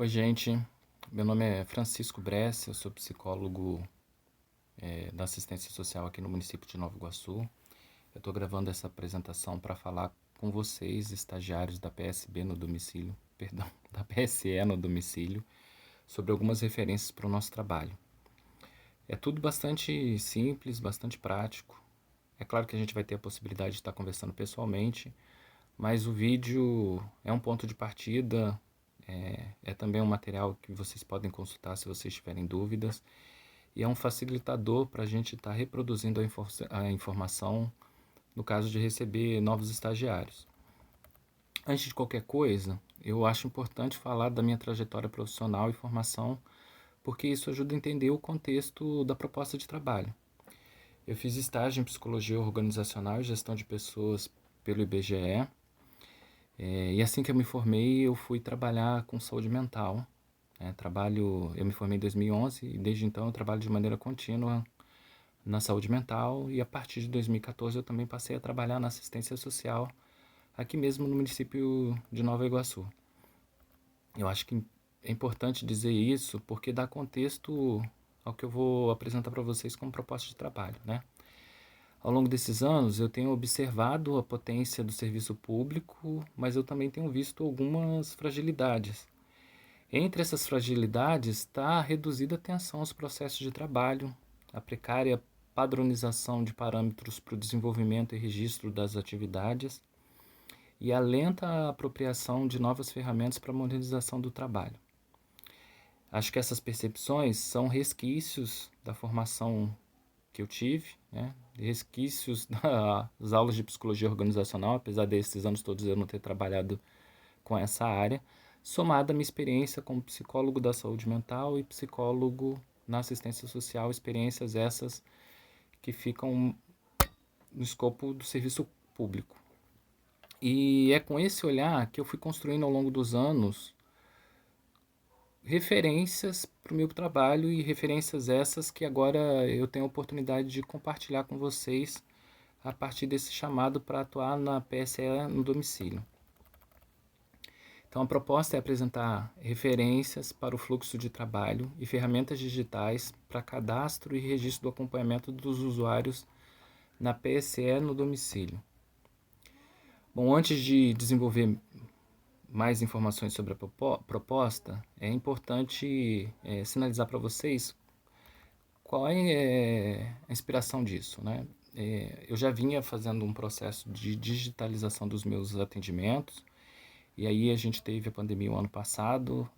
Oi, gente. Meu nome é Francisco Brescia, eu sou psicólogo da assistência social aqui no município de Nova Iguaçu. Eu estou gravando essa apresentação para falar com vocês, estagiários da PSB no domicílio, perdão, da PSE no domicílio, sobre algumas referências para o nosso trabalho. É tudo bastante simples, bastante prático. É claro que a gente vai ter a possibilidade de estar conversando pessoalmente, mas o vídeo é um ponto de partida, é também um material que vocês podem consultar se vocês tiverem dúvidas, e é um facilitador para a gente estar reproduzindo a informação no caso de receber novos estagiários. Antes de qualquer coisa, eu acho importante falar da minha trajetória profissional e formação, porque isso ajuda a entender o contexto da proposta de trabalho. Eu fiz estágio em psicologia organizacional e gestão de pessoas pelo IBGE, e assim que eu me formei, eu fui trabalhar com saúde mental. Eu me formei em 2011 e desde então eu trabalho de maneira contínua na saúde mental, e a partir de 2014 eu também passei a trabalhar na assistência social aqui mesmo no município de Nova Iguaçu. Eu acho que é importante dizer isso porque dá contexto ao que eu vou apresentar para vocês como proposta de trabalho, né? Ao longo desses anos, eu tenho observado a potência do serviço público, mas eu também tenho visto algumas fragilidades. Entre essas fragilidades está a reduzida atenção aos processos de trabalho, a precária padronização de parâmetros para o desenvolvimento e registro das atividades e a lenta apropriação de novas ferramentas para a modernização do trabalho. Acho que essas percepções são resquícios da formação que eu tive, né? Resquícios das aulas de psicologia organizacional, apesar desses anos todos eu não ter trabalhado com essa área, somada à minha experiência como psicólogo da saúde mental e psicólogo na assistência social, experiências essas que ficam no escopo do serviço público. E é com esse olhar que eu fui construindo ao longo dos anos referências para o meu trabalho, e referências essas que agora eu tenho a oportunidade de compartilhar com vocês a partir desse chamado para atuar na PSE no domicílio. Então, a proposta é apresentar referências para o fluxo de trabalho e ferramentas digitais para cadastro e registro do acompanhamento dos usuários na PSE no domicílio. Bom, antes de desenvolver mais informações sobre a proposta, é importante sinalizar para vocês qual é a inspiração disso, né? Eu já vinha fazendo um processo de digitalização dos meus atendimentos, e aí a gente teve a pandemia o ano passado,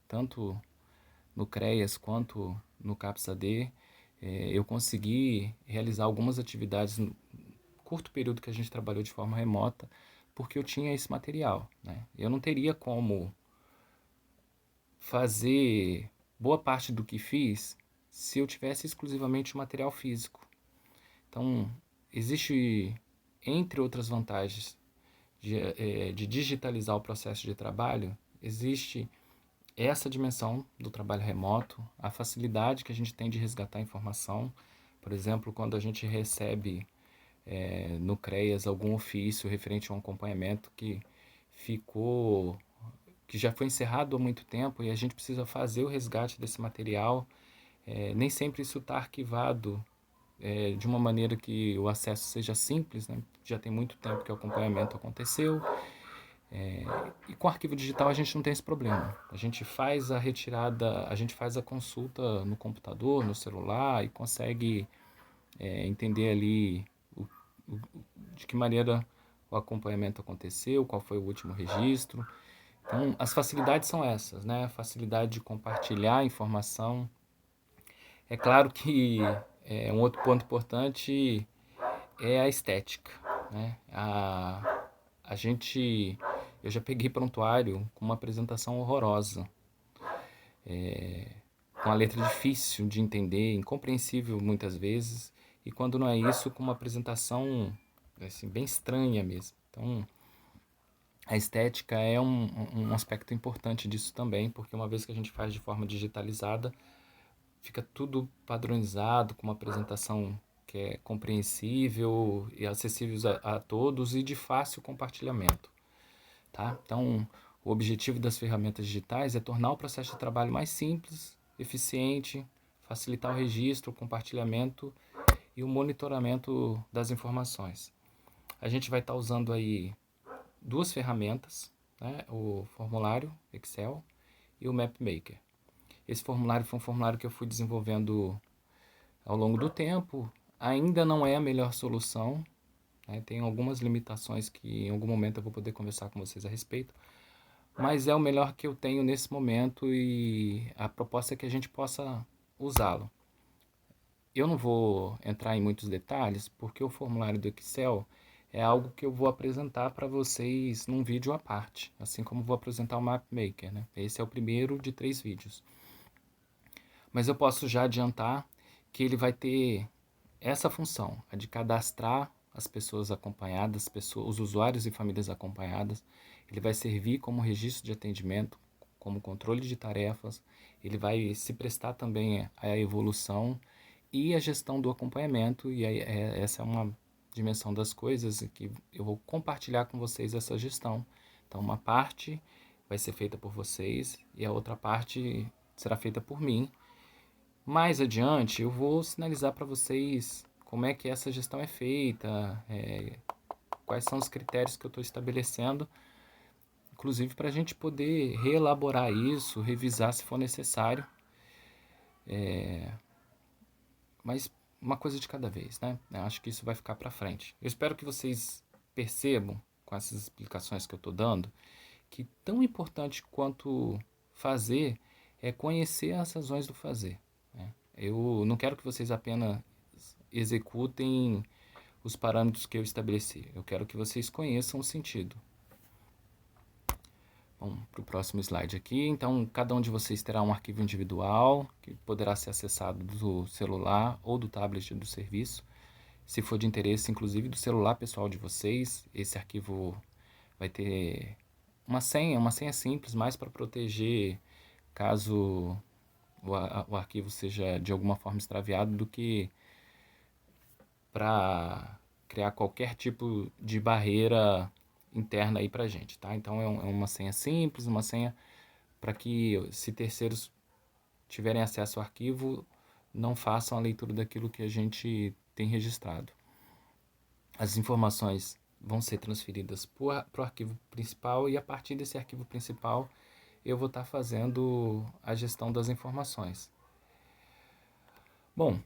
tanto no CREAS quanto no CAPS-AD, eu consegui realizar algumas atividades no curto período que a gente trabalhou de forma remota, porque eu tinha esse material, né? Eu não teria como fazer boa parte do que fiz se eu tivesse exclusivamente o material físico. Então, existe, entre outras vantagens de digitalizar o processo de trabalho, existe essa dimensão do trabalho remoto, a facilidade que a gente tem de resgatar informação. Por exemplo, quando a gente recebe no CREAS algum ofício referente a um acompanhamento que já foi encerrado há muito tempo e a gente precisa fazer o resgate desse material, nem sempre isso está arquivado de uma maneira que o acesso seja simples, né? Já tem muito tempo que o acompanhamento aconteceu. E com arquivo digital a gente não tem esse problema. A gente faz a retirada, a gente faz a consulta no computador, no celular, e consegue entender ali de que maneira o acompanhamento aconteceu, qual foi o último registro. Então, as facilidades são essas, né? A facilidade de compartilhar informação. É claro que um outro ponto importante é a estética, né? Eu já peguei prontuário com uma apresentação horrorosa, com a letra difícil de entender, incompreensível muitas vezes, e quando não é isso, com uma apresentação assim, bem estranha mesmo. Então, a estética é um aspecto importante disso também, porque uma vez que a gente faz de forma digitalizada, fica tudo padronizado, com uma apresentação que é compreensível e acessível a todos e de fácil compartilhamento. Tá? Então, O objetivo das ferramentas digitais é tornar o processo de trabalho mais simples, eficiente, facilitar o registro, o compartilhamento e o monitoramento das informações. A gente vai estar usando aí duas ferramentas, né? O formulário Excel e o MapMaker. Esse formulário foi um formulário que eu fui desenvolvendo ao longo do tempo. Ainda não é a melhor solução, né? Tem algumas limitações que em algum momento eu vou poder conversar com vocês a respeito, mas é o melhor que eu tenho nesse momento e a proposta é que a gente possa usá-lo. Eu não vou entrar em muitos detalhes porque o formulário do Excel é algo que eu vou apresentar para vocês num vídeo à parte, assim como vou apresentar o MapMaker, né? Esse é o primeiro de 3 vídeos. Mas eu posso já adiantar que ele vai ter essa função, a de cadastrar as pessoas acompanhadas, os usuários e famílias acompanhadas. Ele vai servir como registro de atendimento, como controle de tarefas. Ele vai se prestar também à evolução e à gestão do acompanhamento. E aí, essa é uma dimensão das coisas que eu vou compartilhar com vocês essa gestão. Então, uma parte vai ser feita por vocês e a outra parte será feita por mim. Mais adiante, eu vou sinalizar para vocês como é que essa gestão é feita, quais são os critérios que eu estou estabelecendo, inclusive para a gente poder reelaborar isso, revisar se for necessário, mas uma coisa de cada vez, né? Eu acho que isso vai ficar para frente. Eu espero que vocês percebam, com essas explicações que eu estou dando, que tão importante quanto fazer é conhecer as razões do fazer, né? Eu não quero que vocês apenas executem os parâmetros que eu estabeleci. Eu quero que vocês conheçam o sentido. Vamos para o próximo slide aqui. Então, cada um de vocês terá um arquivo individual que poderá ser acessado do celular ou do tablet do serviço. Se for de interesse, inclusive do celular pessoal de vocês, esse arquivo vai ter uma senha simples, mais para proteger caso o arquivo seja de alguma forma extraviado do que para criar qualquer tipo de barreira interna aí para gente, tá? Então é uma senha simples, uma senha para que se terceiros tiverem acesso ao arquivo, não façam a leitura daquilo que a gente tem registrado. As informações vão ser transferidas para o arquivo principal e a partir desse arquivo principal eu vou estar fazendo a gestão das informações. Bom,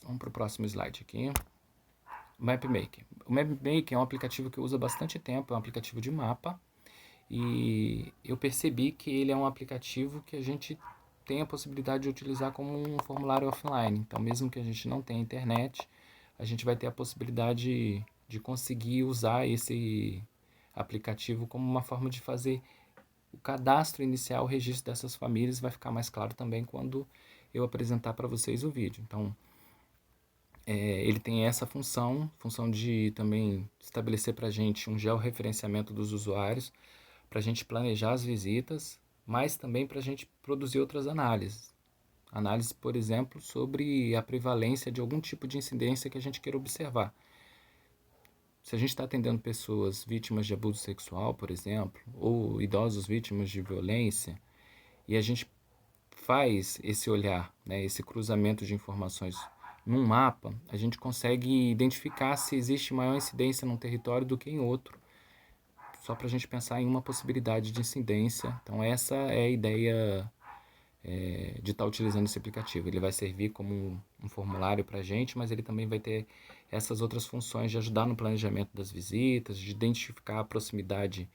vamos para o próximo slide aqui. MapMaker. O MapMaker é um aplicativo que eu uso há bastante tempo, é um aplicativo de mapa e eu percebi que ele é um aplicativo que a gente tem a possibilidade de utilizar como um formulário offline. Então, mesmo que a gente não tenha internet, a gente vai ter a possibilidade de conseguir usar esse aplicativo como uma forma de fazer o cadastro inicial, o registro dessas famílias. Vai ficar mais claro também quando eu apresentar para vocês o vídeo. Então, ele tem essa função de também estabelecer para a gente um georreferenciamento dos usuários, para a gente planejar as visitas, mas também para a gente produzir outras análises. Análise, por exemplo, sobre a prevalência de algum tipo de incidência que a gente queira observar. Se a gente está atendendo pessoas vítimas de abuso sexual, por exemplo, ou idosos vítimas de violência, e a gente faz esse olhar, né, esse cruzamento de informações num mapa, a gente consegue identificar se existe maior incidência num território do que em outro, só para a gente pensar em uma possibilidade de incidência. Então essa é a ideia de estar utilizando esse aplicativo. Ele vai servir como um formulário para a gente, mas ele também vai ter essas outras funções de ajudar no planejamento das visitas, de identificar a proximidade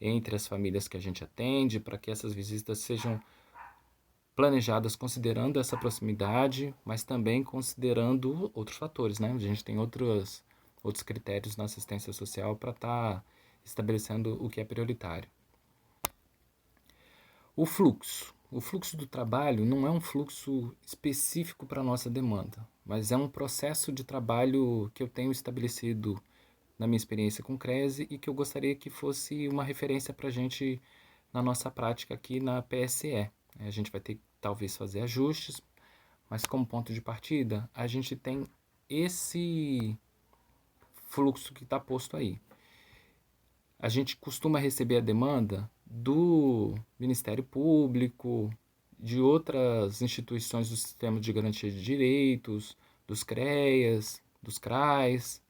entre as famílias que a gente atende, para que essas visitas sejam planejadas considerando essa proximidade, mas também considerando outros fatores, né? A gente tem outros critérios na assistência social para estar estabelecendo o que é prioritário. O fluxo do trabalho não é um fluxo específico para a nossa demanda, mas é um processo de trabalho que eu tenho estabelecido na minha experiência com Crese e que eu gostaria que fosse uma referência para a gente na nossa prática aqui na PSE. A gente vai ter que talvez fazer ajustes, mas como ponto de partida, a gente tem esse fluxo que está posto aí. a gente costuma receber a demanda do Ministério Público, de outras instituições do Sistema de Garantia de Direitos, dos CREAS, dos CRAs,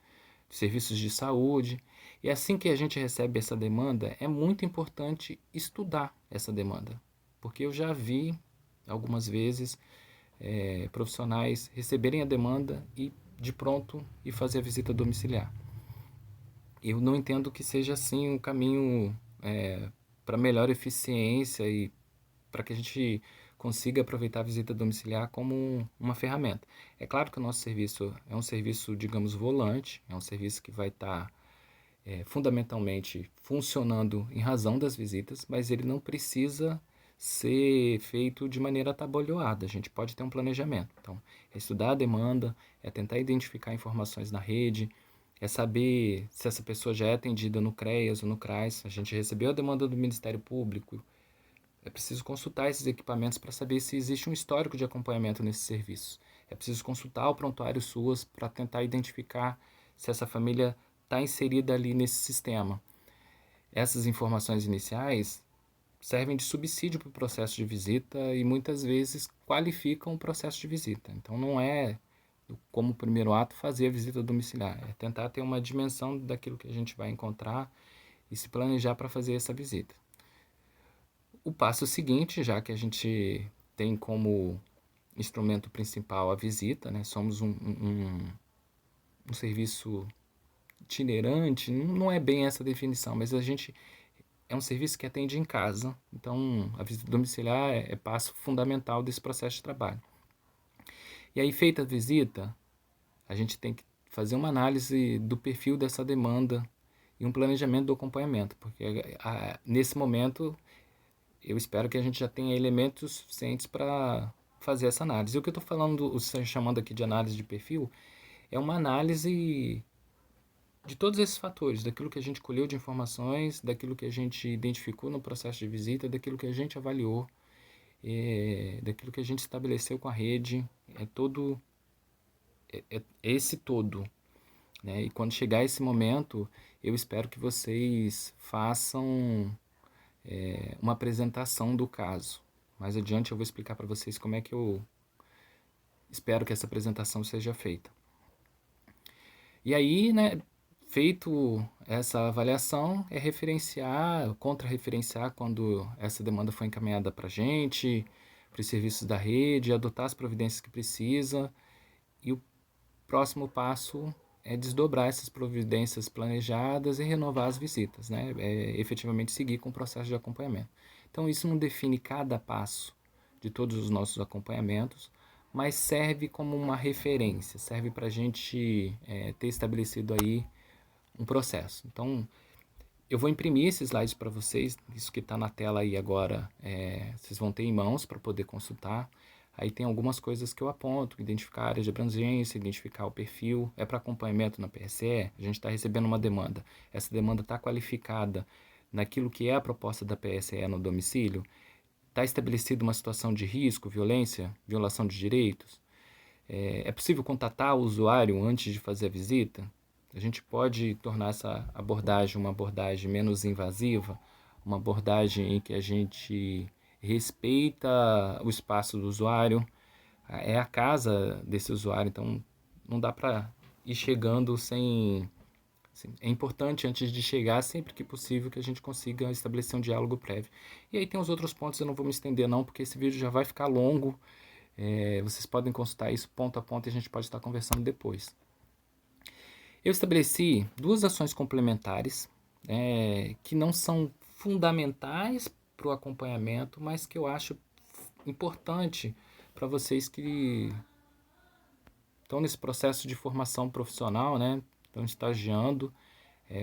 dos serviços de saúde. E assim que a gente recebe essa demanda, é muito importante estudar essa demanda, porque eu já vi algumas vezes profissionais receberem a demanda e de pronto e fazer a visita domiciliar. Eu não entendo que seja assim um caminho para melhor eficiência e para que a gente consiga aproveitar a visita domiciliar como uma ferramenta. É claro que o nosso serviço é um serviço, digamos, volante, é um serviço que vai estar fundamentalmente funcionando em razão das visitas, mas ele não precisa ser feito de maneira atabalhoada. A gente pode ter um planejamento. Então, é estudar a demanda, é tentar identificar informações na rede, é saber se essa pessoa já é atendida no CREAS ou no CRAS. A gente recebeu a demanda do Ministério Público, é preciso consultar esses equipamentos para saber se existe um histórico de acompanhamento nesses serviços. É preciso consultar o prontuário SUAS para tentar identificar se essa família está inserida ali nesse sistema. Essas informações iniciais servem de subsídio para o processo de visita e muitas vezes qualificam o processo de visita. Então não é como primeiro ato fazer a visita domiciliar, é tentar ter uma dimensão daquilo que a gente vai encontrar e se planejar para fazer essa visita. O passo seguinte, já que a gente tem como instrumento principal a visita, né? Somos um serviço itinerante, não é bem essa definição, mas a gente é um serviço que atende em casa, então a visita domiciliar é passo fundamental desse processo de trabalho. E aí, feita a visita, a gente tem que fazer uma análise do perfil dessa demanda e um planejamento do acompanhamento, porque nesse momento eu espero que a gente já tenha elementos suficientes para fazer essa análise. E o que eu estou falando, chamando aqui de análise de perfil, é uma análise de todos esses fatores, daquilo que a gente colheu de informações, daquilo que a gente identificou no processo de visita, daquilo que a gente avaliou, daquilo que a gente estabeleceu com a rede, é esse todo. Né? E quando chegar esse momento, eu espero que vocês façam uma apresentação do caso. Mais adiante eu vou explicar para vocês como é que eu espero que essa apresentação seja feita. E aí, né, feito essa avaliação, é referenciar, contra-referenciar quando essa demanda foi encaminhada para a gente, para os serviços da rede, adotar as providências que precisa. E o próximo passo é desdobrar essas providências planejadas e renovar as visitas, né? É efetivamente seguir com o processo de acompanhamento. Então, isso não define cada passo de todos os nossos acompanhamentos, mas serve como uma referência, serve para a gente ter estabelecido aí um processo. Então, eu vou imprimir esses slides para vocês, isso que está na tela aí agora, vocês vão ter em mãos para poder consultar. Aí tem algumas coisas que eu aponto, identificar a área de abrangência, identificar o perfil, é para acompanhamento na PSE, a gente está recebendo uma demanda, essa demanda está qualificada naquilo que é a proposta da PSE no domicílio, está estabelecida uma situação de risco, violência, violação de direitos, é possível contatar o usuário antes de fazer a visita? A gente pode tornar essa abordagem uma abordagem menos invasiva, uma abordagem em que a gente respeita o espaço do usuário, é a casa desse usuário, então não dá para ir chegando sem... Assim, é importante, antes de chegar, sempre que possível, que a gente consiga estabelecer um diálogo prévio. E aí tem os outros pontos, eu não vou me estender não, porque esse vídeo já vai ficar longo. Vocês podem consultar isso ponto a ponto e a gente pode estar conversando depois. Eu estabeleci duas ações complementares que não são fundamentais para o acompanhamento, mas que eu acho importante para vocês que estão nesse processo de formação profissional, né? Estão estagiando.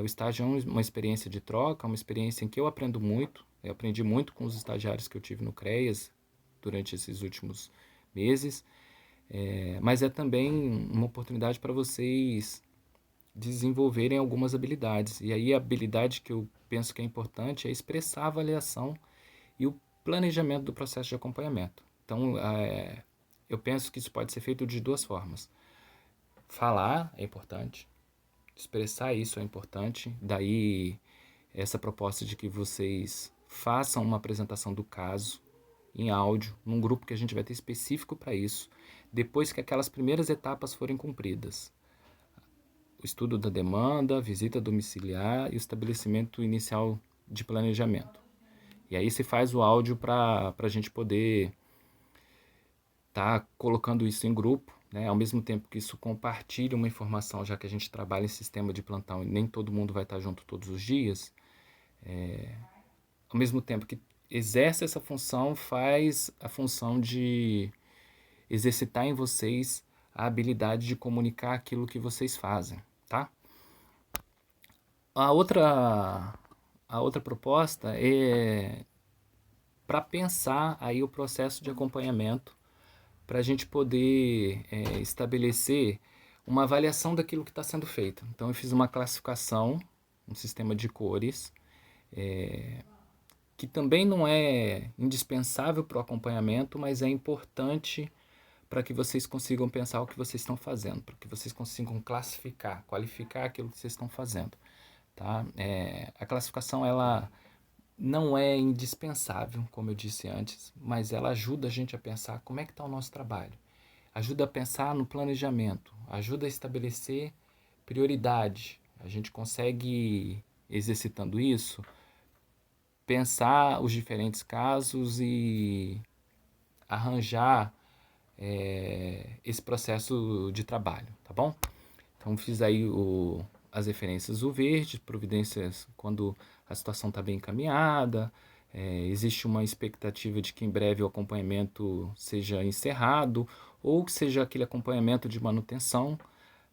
O estágio é uma experiência de troca, uma experiência em que eu aprendo muito. Eu aprendi muito com os estagiários que eu tive no CREAS durante esses últimos meses. Mas é também uma oportunidade para vocês desenvolverem algumas habilidades. E aí a habilidade que eu penso que é importante é expressar a avaliação e o planejamento do processo de acompanhamento. Então, eu penso que isso pode ser feito de duas formas. Falar é importante, expressar isso é importante, daí essa proposta de que vocês façam uma apresentação do caso em áudio, num grupo que a gente vai ter específico para isso, depois que aquelas primeiras etapas forem cumpridas. O estudo da demanda, a visita domiciliar e o estabelecimento inicial de planejamento. E aí se faz o áudio para a gente poder estar colocando isso em grupo, né? Ao mesmo tempo que isso compartilha uma informação, já que a gente trabalha em sistema de plantão e nem todo mundo vai estar junto todos os dias, ao mesmo tempo que exerce essa função, faz a função de exercitar em vocês a habilidade de comunicar aquilo que vocês fazem, tá? A outra proposta é para pensar aí o processo de acompanhamento, para a gente poder estabelecer uma avaliação daquilo que está sendo feito. Então eu fiz uma classificação, um sistema de cores, que também não é indispensável para o acompanhamento, mas é importante para que vocês consigam pensar o que vocês estão fazendo, para que vocês consigam classificar, qualificar aquilo que vocês estão fazendo. Tá? A classificação ela não é indispensável, como eu disse antes, mas ela ajuda a gente a pensar como é que está o nosso trabalho. Ajuda a pensar no planejamento, ajuda a estabelecer prioridade. A gente consegue, exercitando isso, pensar os diferentes casos e arranjar esse processo de trabalho, tá bom? Então fiz aí as referências, o verde, providências quando a situação está bem encaminhada, existe uma expectativa de que em breve o acompanhamento seja encerrado ou que seja aquele acompanhamento de manutenção.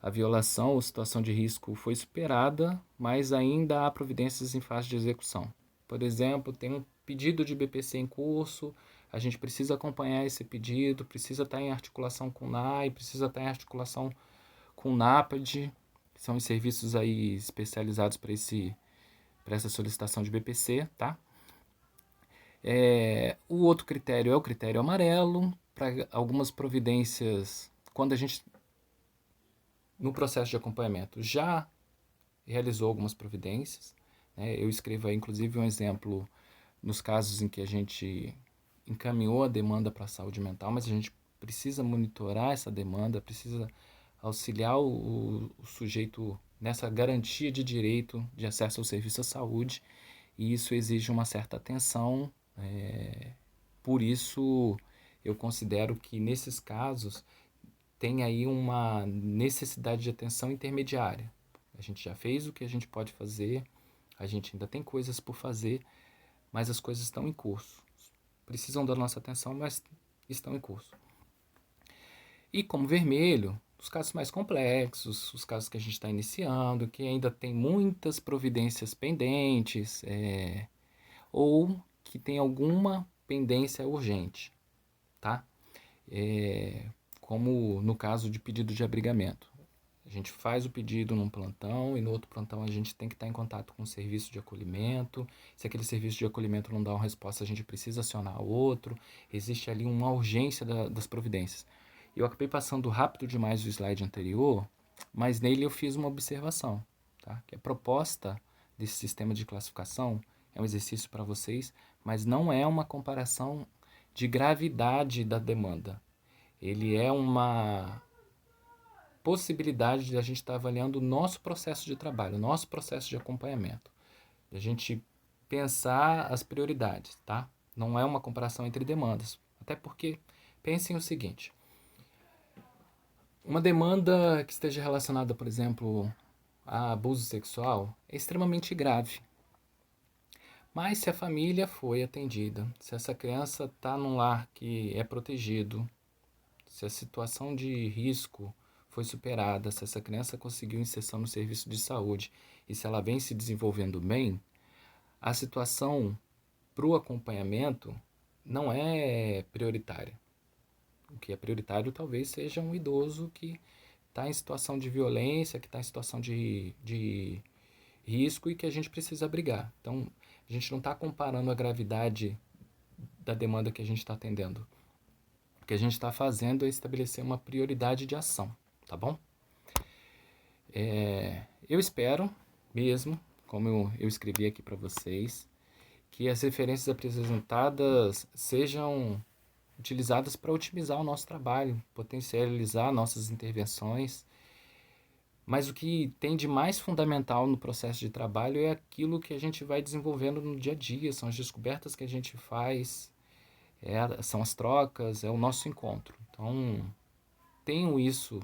A violação ou situação de risco foi superada, mas ainda há providências em fase de execução. Por exemplo, tem um pedido de BPC em curso, a gente precisa acompanhar esse pedido, precisa estar em articulação com o NAI, precisa estar em articulação com o NAPAD, que são os serviços aí especializados para essa solicitação de BPC, tá? O outro critério é o critério amarelo, para algumas providências, quando a gente, no processo de acompanhamento, já realizou algumas providências, né? Eu escrevo aí, inclusive, um exemplo nos casos em que a gente encaminhou a demanda para a saúde mental, mas a gente precisa monitorar essa demanda, precisa auxiliar o sujeito nessa garantia de direito de acesso ao serviço à saúde, e isso exige uma certa atenção. Por isso, eu considero que nesses casos tem aí uma necessidade de atenção intermediária. A gente já fez o que a gente pode fazer, a gente ainda tem coisas por fazer, mas as coisas estão em curso. Precisam da nossa atenção, mas estão em curso. E como vermelho, os casos mais complexos, os casos que a gente está iniciando, que ainda tem muitas providências pendentes, ou que tem alguma pendência urgente, tá? Como no caso de pedido de abrigamento. A gente faz o pedido num plantão e no outro plantão a gente tem que estar em contato com o serviço de acolhimento. Se aquele serviço de acolhimento não dá uma resposta, a gente precisa acionar outro. Existe ali uma urgência das providências. Eu acabei passando rápido demais o slide anterior, mas nele eu fiz uma observação, tá? Que a proposta desse sistema de classificação é um exercício para vocês, mas não é uma comparação de gravidade da demanda. Ele é uma possibilidade de a gente estar avaliando o nosso processo de trabalho, o nosso processo de acompanhamento. De a gente pensar as prioridades, tá? Não é uma comparação entre demandas. Até porque, pensem o seguinte, uma demanda que esteja relacionada, por exemplo, a abuso sexual é extremamente grave. Mas se a família foi atendida, se essa criança está num lar que é protegido, se a situação de risco foi superada, se essa criança conseguiu inserção no serviço de saúde e se ela vem se desenvolvendo bem, a situação para o acompanhamento não é prioritária. O que é prioritário talvez seja um idoso que está em situação de violência, que está em situação de risco e que a gente precisa abrigar. Então, a gente não está comparando a gravidade da demanda que a gente está atendendo. O que a gente está fazendo é estabelecer uma prioridade de ação, tá bom? Eu espero mesmo, como eu escrevi aqui para vocês, que as referências apresentadas sejam utilizadas para otimizar o nosso trabalho, potencializar nossas intervenções. Mas o que tem de mais fundamental no processo de trabalho é aquilo que a gente vai desenvolvendo no dia a dia, são as descobertas que a gente faz, são as trocas, é o nosso encontro. Então, tenho isso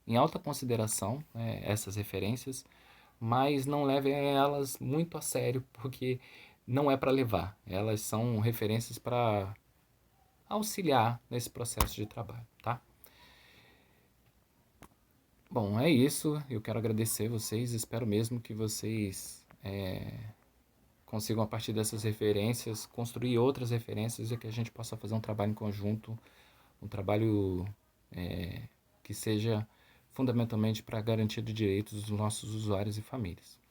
em alta consideração, né, essas referências, mas não levem elas muito a sério, porque não é para levar. Elas são referências para auxiliar nesse processo de trabalho, tá? Bom, é isso. Eu quero agradecer vocês. Espero mesmo que vocês consigam, a partir dessas referências, construir outras referências e que a gente possa fazer um trabalho em conjunto, um trabalho que seja fundamentalmente para a garantia de direitos dos nossos usuários e famílias.